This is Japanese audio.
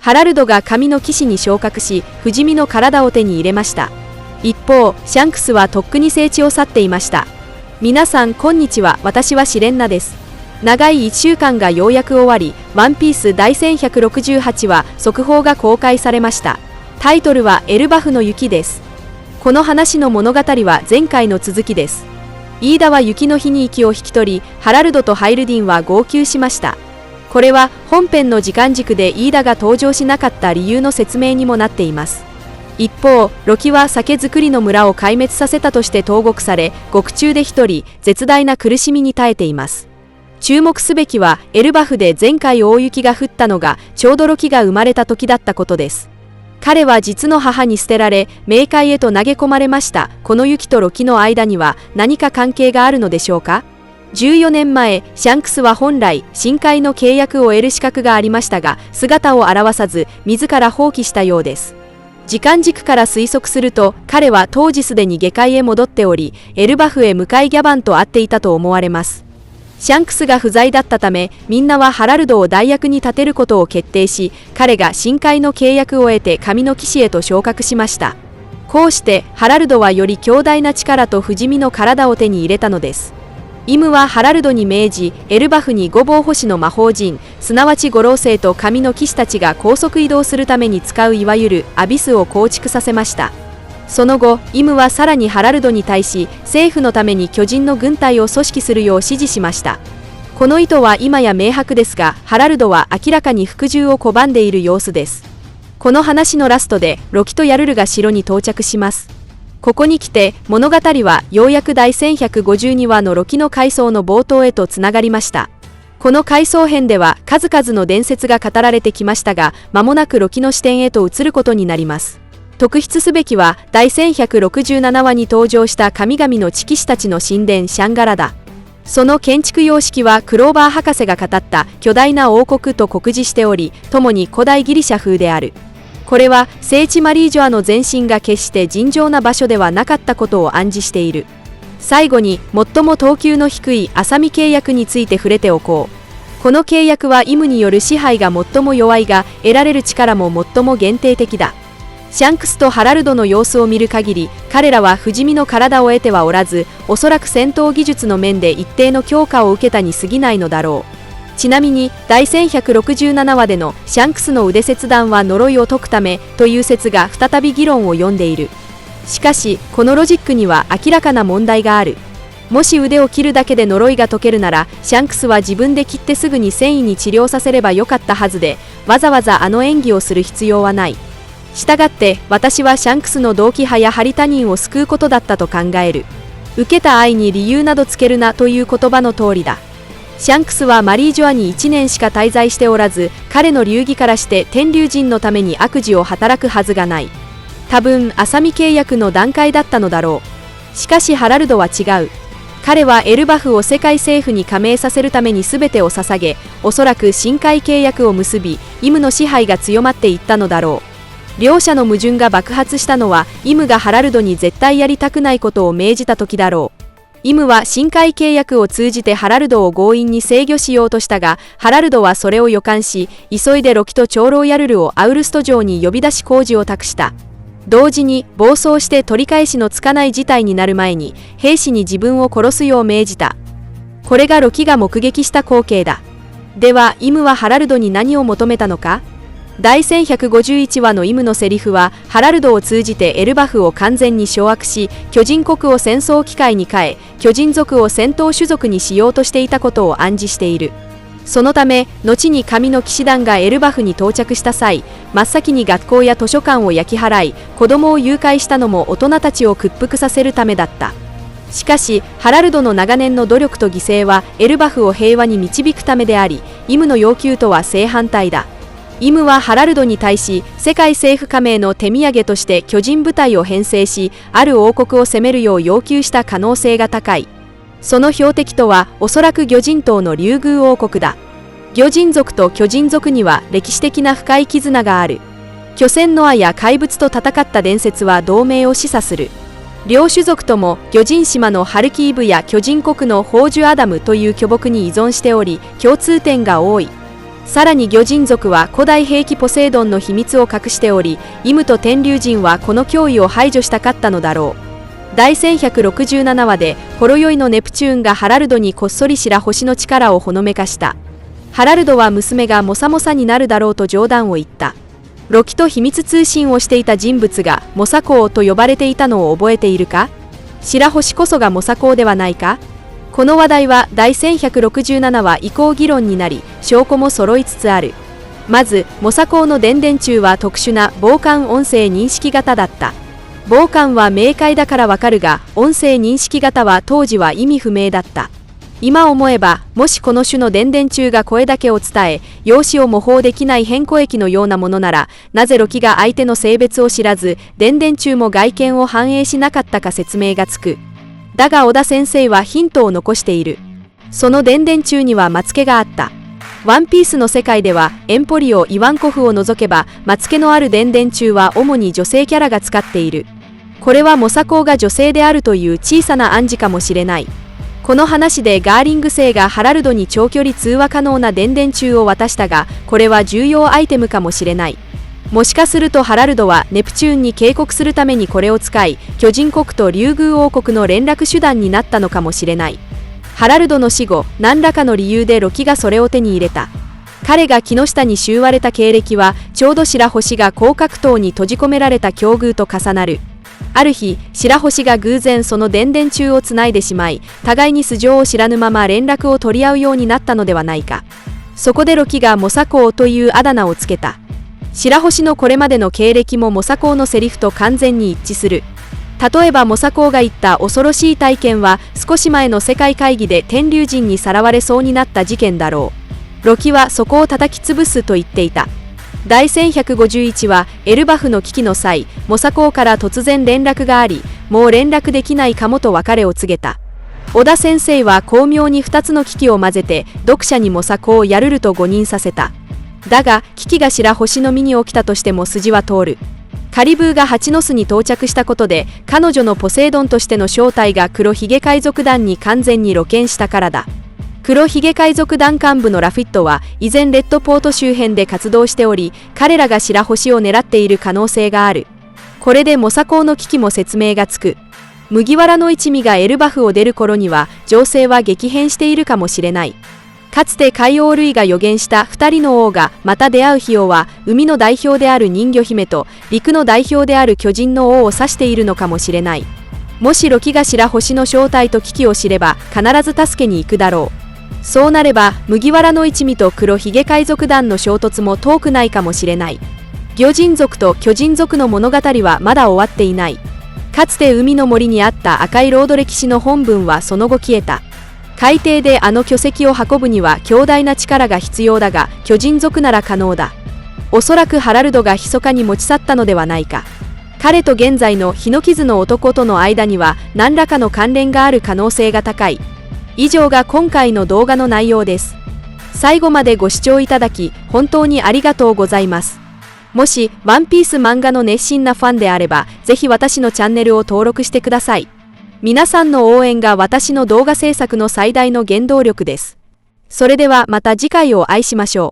ハラルドが神の騎士に昇格し、不死身の体を手に入れました。一方、シャンクスはとっくに聖地を去っていました。皆さんこんにちは、私はシレンナです。長い1週間がようやく終わり、ワンピース第1168話速報が公開されました。タイトルはエルバフの雪です。この話の物語は前回の続きです。イーダは雪の日に息を引き取り、ハラルドとハイルディンは号泣しました。これは本編の時間軸でイーダが登場しなかった理由の説明にもなっています。一方、ロキは酒造りの村を壊滅させたとして投獄され、獄中で一人絶大な苦しみに耐えています。注目すべきはエルバフで前回大雪が降ったのがちょうどロキが生まれた時だったことです。彼は実の母に捨てられ、冥界へと投げ込まれました。この雪とロキの間には何か関係があるのでしょうか。14年前、シャンクスは本来深海の契約を得る資格がありましたが、姿を現さず自ら放棄したようです。時間軸から推測すると、彼は当時すでに下界へ戻っており、エルバフへ向かいギャバンと会っていたと思われます。シャンクスが不在だったため、みんなはハラルドを代役に立てることを決定し、彼が深海の契約を得て神の騎士へと昇格しました。こうしてハラルドはより強大な力と不死身の体を手に入れたのです。イムはハラルドに命じ、エルバフに五芒星の魔法陣、すなわち五老星と神の騎士たちが高速移動するために使ういわゆるアビスを構築させました。その後、イムはさらにハラルドに対し、政府のために巨人の軍隊を組織するよう指示しました。この意図は今や明白ですが、ハラルドは明らかに服従を拒んでいる様子です。この話のラストで、ロキとヤルルが城に到着します。ここに来て、物語はようやく第1152話のロキの回想の冒頭へとつながりました。この回想編では数々の伝説が語られてきましたが、間もなくロキの視点へと移ることになります。特筆すべきは、第1167話に登場した神々の知騎士たちの神殿シャンガラだ。その建築様式はクローバー博士が語った巨大な王国と酷似しており、共に古代ギリシャ風である。これは聖地マリージョアの前身が決して尋常な場所ではなかったことを暗示している。最後に最も等級の低いアサミ契約について触れておこう。この契約はイムによる支配が最も弱いが、得られる力も最も限定的だ。シャンクスとハラルドの様子を見る限り、彼らは不死身の体を得てはおらず、おそらく戦闘技術の面で一定の強化を受けたに過ぎないのだろう。ちなみに第1167話でのシャンクスの腕切断は呪いを解くためという説が再び議論を呼んでいる。しかしこのロジックには明らかな問題がある。もし腕を切るだけで呪いが解けるなら、シャンクスは自分で切ってすぐに繊維に治療させればよかったはずで、わざわざあの演技をする必要はない。したがって私はシャンクスの同期派やハリ他人を救うことだったと考える。受けた愛に理由などつけるなという言葉の通りだ。シャンクスはマリージョアに1年しか滞在しておらず、彼の流儀からして天竜人のために悪事を働くはずがない。多分アサミ契約の段階だったのだろう。しかしハラルドは違う。彼はエルバフを世界政府に加盟させるために全てを捧げ、おそらく深海契約を結び、イムの支配が強まっていったのだろう。両者の矛盾が爆発したのは、イムがハラルドに絶対やりたくないことを命じた時だろう。イムは深海契約を通じてハラルドを強引に制御しようとしたが、ハラルドはそれを予感し、急いでロキと長老ヤルルをアウルスト城に呼び出し工事を託した。同時に暴走して取り返しのつかない事態になる前に、兵士に自分を殺すよう命じた。これがロキが目撃した光景だ。ではイムはハラルドに何を求めたのか。第1151話のイムのセリフは、ハラルドを通じてエルバフを完全に掌握し、巨人国を戦争機会に変え、巨人族を戦闘種族にしようとしていたことを暗示している。そのため、後に神の騎士団がエルバフに到着した際、真っ先に学校や図書館を焼き払い、子供を誘拐したのも大人たちを屈服させるためだった。しかし、ハラルドの長年の努力と犠牲は、エルバフを平和に導くためであり、イムの要求とは正反対だ。イムはハラルドに対し、世界政府加盟の手土産として巨人部隊を編成し、ある王国を攻めるよう要求した可能性が高い。その標的とは、おそらく魚人島の竜宮王国だ。魚人族と巨人族には歴史的な深い絆がある。巨船ノアや怪物と戦った伝説は同盟を示唆する。両種族とも魚人島のハルキーブや巨人国の宝珠アダムという巨木に依存しており、共通点が多い。さらに魚人族は古代兵器ポセイドンの秘密を隠しており、イムと天竜人はこの脅威を排除したかったのだろう。第1167話で、ほろ酔いのネプチューンがハラルドにこっそり白星の力をほのめかした。ハラルドは娘がモサモサになるだろうと冗談を言った。ロキと秘密通信をしていた人物がモサコウと呼ばれていたのを覚えているか？白星こそがモサコウではないか？この話題は第1167話以降議論になり、証拠も揃いつつある。まず、モサコウの電電柱は特殊な傍観音声認識型だった。傍観は明快だからわかるが、音声認識型は当時は意味不明だった。今思えば、もしこの種の電電柱が声だけを伝え、容姿を模倣できない変更液のようなものなら、なぜロキが相手の性別を知らず、電電柱も外見を反映しなかったか説明がつく。だが小田先生はヒントを残している。その電電柱にはまつ毛があった。ワンピースの世界ではエンポリオ・イワンコフを除けばまつ毛のある電電柱は主に女性キャラが使っている。これはモサコウが女性であるという小さな暗示かもしれない。この話でガーリング星がハラルドに長距離通話可能な電電柱を渡したが、これは重要アイテムかもしれない。もしかするとハラルドはネプチューンに警告するためにこれを使い、巨人国と竜宮王国の連絡手段になったのかもしれない。ハラルドの死後、何らかの理由でロキがそれを手に入れた。彼が木下に襲われた経歴は、ちょうど白星が高格闘に閉じ込められた境遇と重なる。ある日、白星が偶然その電電柱をつないでしまい、互いに素性を知らぬまま連絡を取り合うようになったのではないか。そこでロキがモサコウというあだ名をつけた。白星のこれまでの経歴もモサコウのセリフと完全に一致する。例えばモサコウが言った恐ろしい体験は少し前の世界会議で天竜人にさらわれそうになった事件だろう。ロキはそこを叩き潰すと言っていた。第1151はエルバフの危機の際、モサコウから突然連絡があり、もう連絡できないかもと別れを告げた。小田先生は巧妙に2つの危機を混ぜて読者にモサコウをやるると誤認させた。だが危機が白星の身に起きたとしても筋は通る。カリブーが蜂の巣に到着したことで彼女のポセイドンとしての正体が黒ひげ海賊団に完全に露見したからだ。黒ひげ海賊団幹部のラフィットは依然レッドポート周辺で活動しており、彼らが白星を狙っている可能性がある。これでモサコウの危機も説明がつく。麦わらの一味がエルバフを出る頃には情勢は激変しているかもしれない。かつて海王類が予言した2人の王がまた出会う日をは、海の代表である人魚姫と陸の代表である巨人の王を指しているのかもしれない。もしロキが白星の正体と危機を知れば必ず助けに行くだろう。そうなれば麦わらの一味と黒ひげ海賊団の衝突も遠くないかもしれない。魚人族と巨人族の物語はまだ終わっていない。かつて海の森にあった赤いロード歴史の本文はその後消えた。海底であの巨石を運ぶには強大な力が必要だが、巨人族なら可能だ。おそらくハラルドが密かに持ち去ったのではないか。彼と現在の日の傷の男との間には何らかの関連がある可能性が高い。以上が今回の動画の内容です。最後までご視聴いただき本当にありがとうございます。もしワンピース漫画の熱心なファンであれば、ぜひ私のチャンネルを登録してください。皆さんの応援が私の動画制作の最大の原動力です。それではまた次回をお会いしましょう。